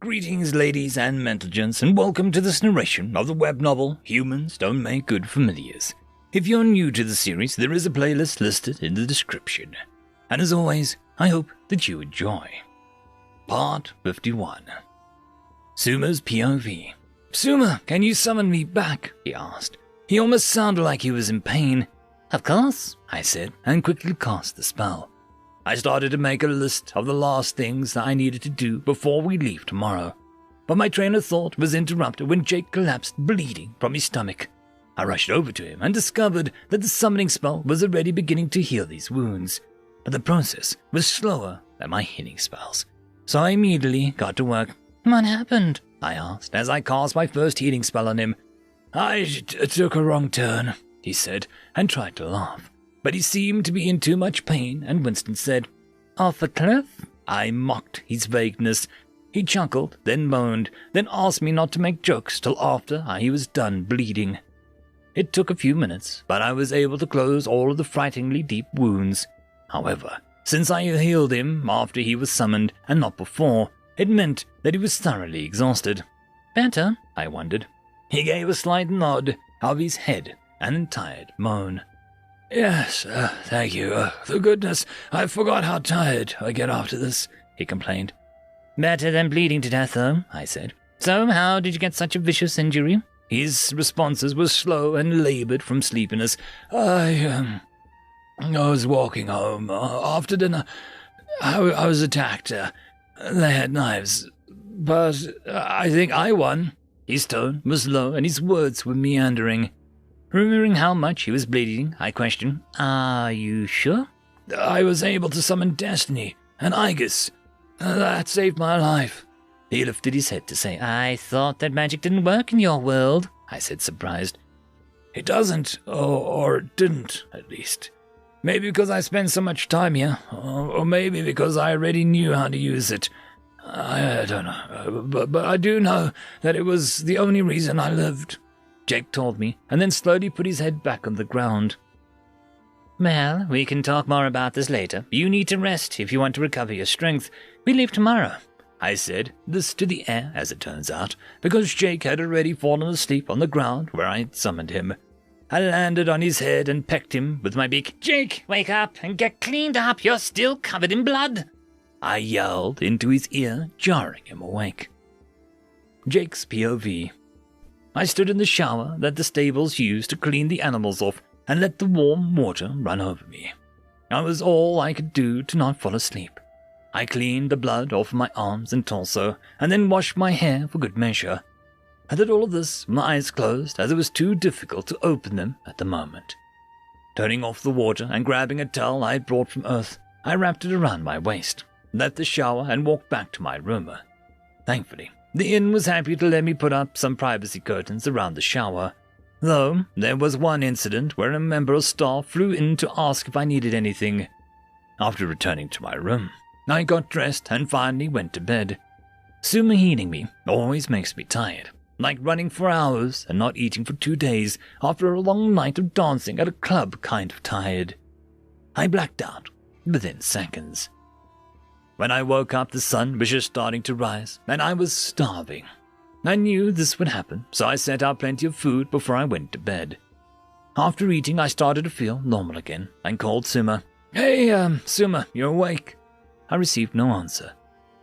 Greetings, ladies and mental gents, and welcome to this narration of the web novel Humans Don't Make Good Familiars. If you're new to the series, there is a playlist listed in the description. And as always, I hope that you enjoy. Part 51. Suma's POV. Suma, can you summon me back? He asked. He almost sounded like he was in pain. Of course, I said, and quickly cast the spell. I started to make a list of the last things that I needed to do before we leave tomorrow. But my train of thought was interrupted when Jake collapsed bleeding from his stomach. I rushed over to him and discovered that the summoning spell was already beginning to heal these wounds. But the process was slower than my healing spells. So I immediately got to work. What happened? I asked as I cast my first healing spell on him. I took a wrong turn, he said, and tried to laugh. But he seemed to be in too much pain, and Winston said, Off a cliff? I mocked his vagueness. He chuckled, then moaned, then asked me not to make jokes till after he was done bleeding. It took a few minutes, but I was able to close all of the frighteningly deep wounds. However, since I healed him after he was summoned and not before, it meant that he was thoroughly exhausted. Better? I wondered. He gave a slight nod of his head and a tired moan. Yes, thank you. For goodness, I forgot how tired I get after this, he complained. Better than bleeding to death, though, I said. So, how did you get such a vicious injury? His responses were slow and labored from sleepiness. I was walking home. After dinner, I was attacked. They had knives. But I think I won. His tone was low and his words were meandering. Remembering how much he was bleeding, I questioned, Are you sure? I was able to summon Destiny and Aegis. That saved my life. He lifted his head to say, I thought that magic didn't work in your world, I said, surprised. It doesn't, or it didn't, at least. Maybe because I spent so much time here, or maybe because I already knew how to use it. I don't know, but I do know that it was the only reason I lived. Jake told me, and then slowly put his head back on the ground. Well, we can talk more about this later. You need to rest if you want to recover your strength. We leave tomorrow, I said, this to the air, as it turns out, because Jake had already fallen asleep on the ground where I had summoned him. I landed on his head and pecked him with my beak. Jake, wake up and get cleaned up. You're still covered in blood. I yelled into his ear, jarring him awake. Jake's POV. I stood in the shower that the stables used to clean the animals off and let the warm water run over me. That was all I could do to not fall asleep. I cleaned the blood off my arms and torso and then washed my hair for good measure. I did all of this with my eyes closed as it was too difficult to open them at the moment. Turning off the water and grabbing a towel I had brought from Earth, I wrapped it around my waist, left the shower and walked back to my room. Thankfully, the inn was happy to let me put up some privacy curtains around the shower, though there was one incident where a member of staff flew in to ask if I needed anything. After returning to my room, I got dressed and finally went to bed. Suma healing me always makes me tired, like running for hours and not eating for 2 days after a long night of dancing at a club kind of tired. I blacked out within seconds. When I woke up, the sun was just starting to rise, and I was starving. I knew this would happen, so I set out plenty of food before I went to bed. After eating, I started to feel normal again, and called Suma. Hey, Suma, you're awake? I received no answer.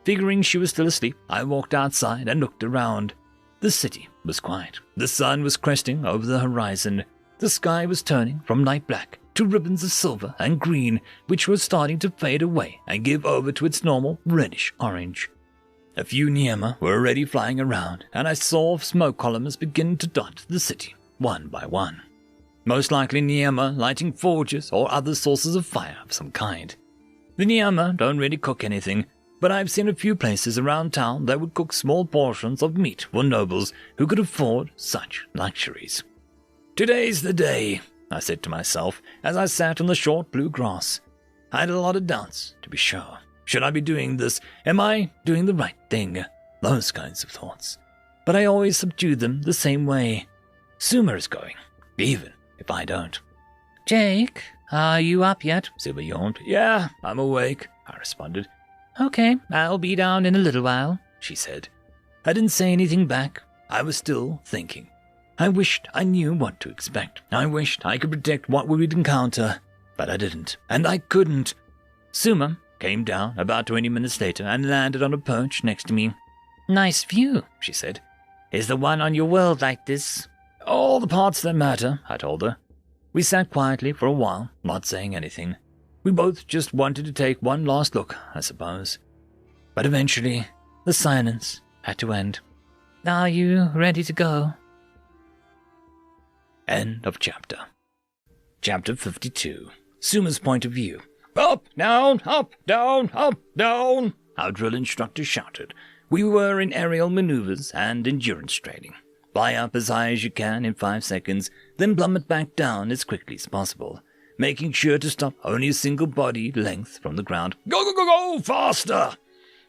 Figuring she was still asleep, I walked outside and looked around. The city was quiet. The sun was cresting over the horizon. The sky was turning from light black to ribbons of silver and green, which were starting to fade away and give over to its normal reddish-orange. A few Niema were already flying around, and I saw smoke columns begin to dot the city, one by one. Most likely Niema lighting forges or other sources of fire of some kind. The Niema don't really cook anything, but I've seen a few places around town that would cook small portions of meat for nobles who could afford such luxuries. Today's the day, I said to myself as I sat on the short blue grass. I had a lot of doubts, to be sure. Should I be doing this? Am I doing the right thing? Those kinds of thoughts. But I always subdued them the same way. Suma is going, even if I don't. Jake, are you up yet? Suma yawned. Yeah, I'm awake, I responded. Okay, I'll be down in a little while, she said. I didn't say anything back. I was still thinking. I wished I knew what to expect. I wished I could predict what we would encounter, but I didn't, and I couldn't. Suma came down about 20 minutes later and landed on a perch next to me. "Nice view," she said. "Is the one on your world like this?" "All the parts that matter," I told her. We sat quietly for a while, not saying anything. We both just wanted to take one last look, I suppose. But eventually, the silence had to end. "Are you ready to go?" End of chapter. Chapter 52. Suma's point of view. "Up, down, up, down, up, down," our drill instructor shouted. We were in aerial maneuvers and endurance training. Fly up as high as you can in 5 seconds, then plummet back down as quickly as possible, making sure to stop only a single body length from the ground. "Go, go, go, go, faster!"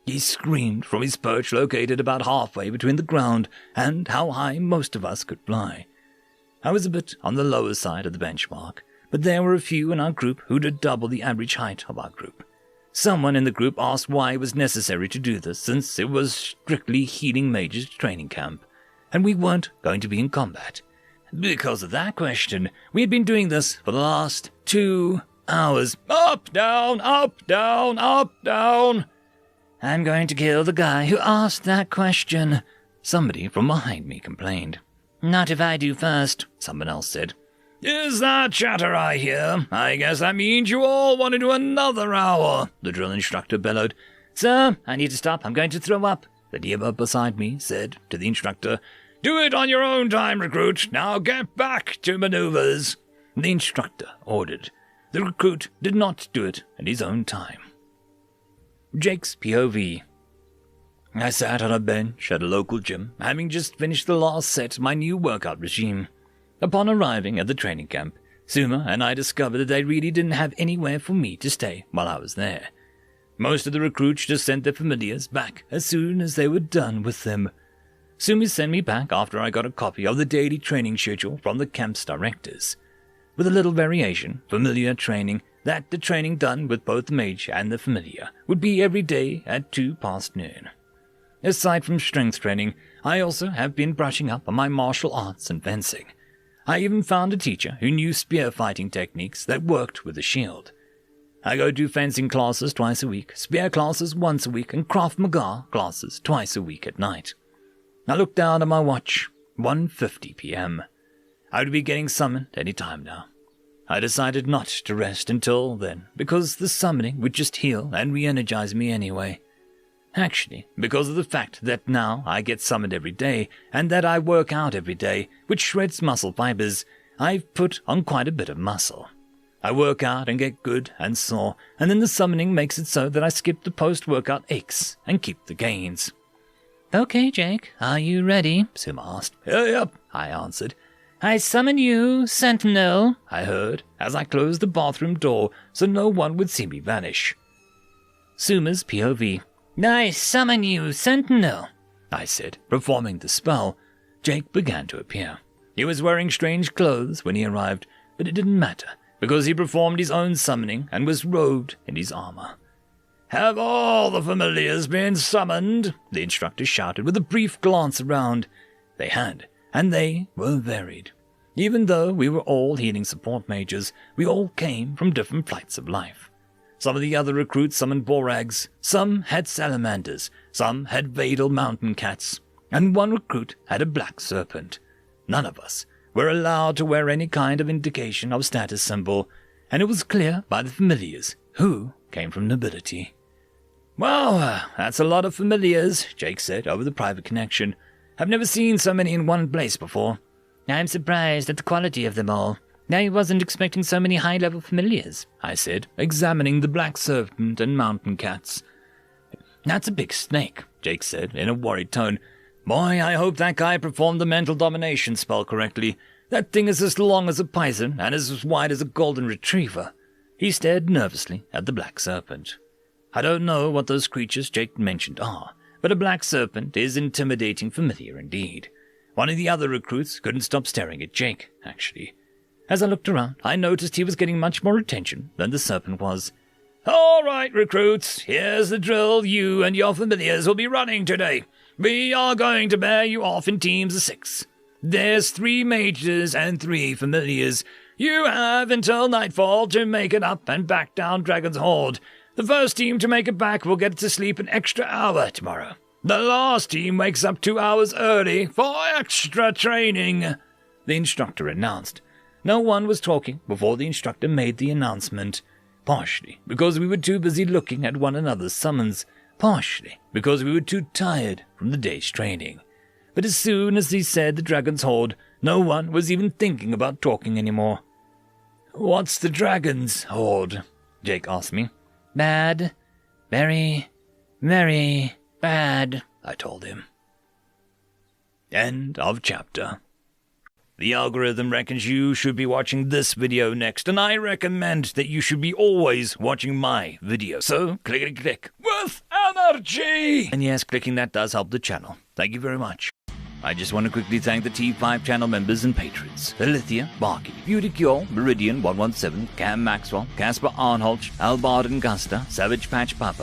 He screamed from his perch located about halfway between the ground and how high most of us could fly. I was a bit on the lower side of the benchmark, but there were a few in our group who'd had double the average height of our group. Someone in the group asked why it was necessary to do this, since it was strictly healing mages training camp, and we weren't going to be in combat. Because of that question, we had been doing this for the last 2 hours. Up, down, up, down, up, down. "I'm going to kill the guy who asked that question," somebody from behind me complained. "Not if I do first," someone else said. "Is that chatter I hear? I guess that means you all want to do another hour," the drill instructor bellowed. "Sir, I need to stop. I'm going to throw up," the dealer beside me said to the instructor. "Do it on your own time, recruit. Now get back to maneuvers," the instructor ordered. The recruit did not do it at his own time. Jake's POV. I sat on a bench at a local gym, having just finished the last set of my new workout regime. Upon arriving at the training camp, Suma and I discovered that they really didn't have anywhere for me to stay while I was there. Most of the recruits just sent their familiars back as soon as they were done with them. Sumi sent me back after I got a copy of the daily training schedule from the camp's directors. With a little variation, familiar training, that the training done with both the mage and the familiar would be every day at 2 past noon. Aside from strength training, I also have been brushing up on my martial arts and fencing. I even found a teacher who knew spear fighting techniques that worked with a shield. I go to fencing classes twice a week, spear classes once a week, and Krav Maga classes twice a week at night. I looked down at my watch, 1:50 p.m. I would be getting summoned any time now. I decided not to rest until then, because the summoning would just heal and re-energize me anyway. Actually, because of the fact that now I get summoned every day, and that I work out every day, which shreds muscle fibers, I've put on quite a bit of muscle. I work out and get good and sore, and then the summoning makes it so that I skip the post-workout aches and keep the gains. "Okay, Jake, are you ready?" Suma asked. Yep, I answered. "I summon you, Sentinel," I heard, as I closed the bathroom door so no one would see me vanish. Suma's POV. "I summon you, Sentinel," I said, performing the spell. Jake began to appear. He was wearing strange clothes when he arrived, but it didn't matter, because he performed his own summoning and was robed in his armor. "Have all the familiars been summoned?" the instructor shouted with a brief glance around. They had, and they were varied. Even though we were all healing support mages, we all came from different flights of life. Some of the other recruits summoned borags, some had salamanders, some had Vadal mountain cats, and one recruit had a black serpent. None of us were allowed to wear any kind of indication of status symbol, and it was clear by the familiars who came from nobility. "Well, that's a lot of familiars," Jake said over the private connection. "I've never seen so many in one place before." "I'm surprised at the quality of them all. I wasn't expecting so many high-level familiars," I said, examining the black serpent and mountain cats. "That's a big snake," Jake said in a worried tone. "Boy, I hope that guy performed the mental domination spell correctly. That thing is as long as a python and as wide as a golden retriever." He stared nervously at the black serpent. I don't know what those creatures Jake mentioned are, but a black serpent is intimidating familiar indeed. One of the other recruits couldn't stop staring at Jake, actually. As I looked around, I noticed he was getting much more attention than the serpent was. "All right, recruits, here's the drill you and your familiars will be running today. We are going to bear you off in teams of 6. There's 3 mages and 3 familiars. You have until nightfall to make it up and back down Dragon's Hoard. The first team to make it back will get to sleep an extra hour tomorrow. The last team wakes up 2 hours early for extra training," the instructor announced. No one was talking before the instructor made the announcement, partially because we were too busy looking at one another's summons, partially because we were too tired from the day's training. But as soon as he said the Dragon's Hoard, no one was even thinking about talking anymore. "What's the Dragon's Hoard?" Jake asked me. "Bad. Very, very bad," I told him. End of chapter. The algorithm reckons you should be watching this video next, and I recommend that you should be always watching my video. So, click with energy! And yes, clicking that does help the channel. Thank you very much. I just want to quickly thank the T5 channel members and patrons. Alithia, Barky, Beauty Cure, Meridian 117, Cam Maxwell, Casper Arnholz, Albard and Gusta, Savage Patch Papa,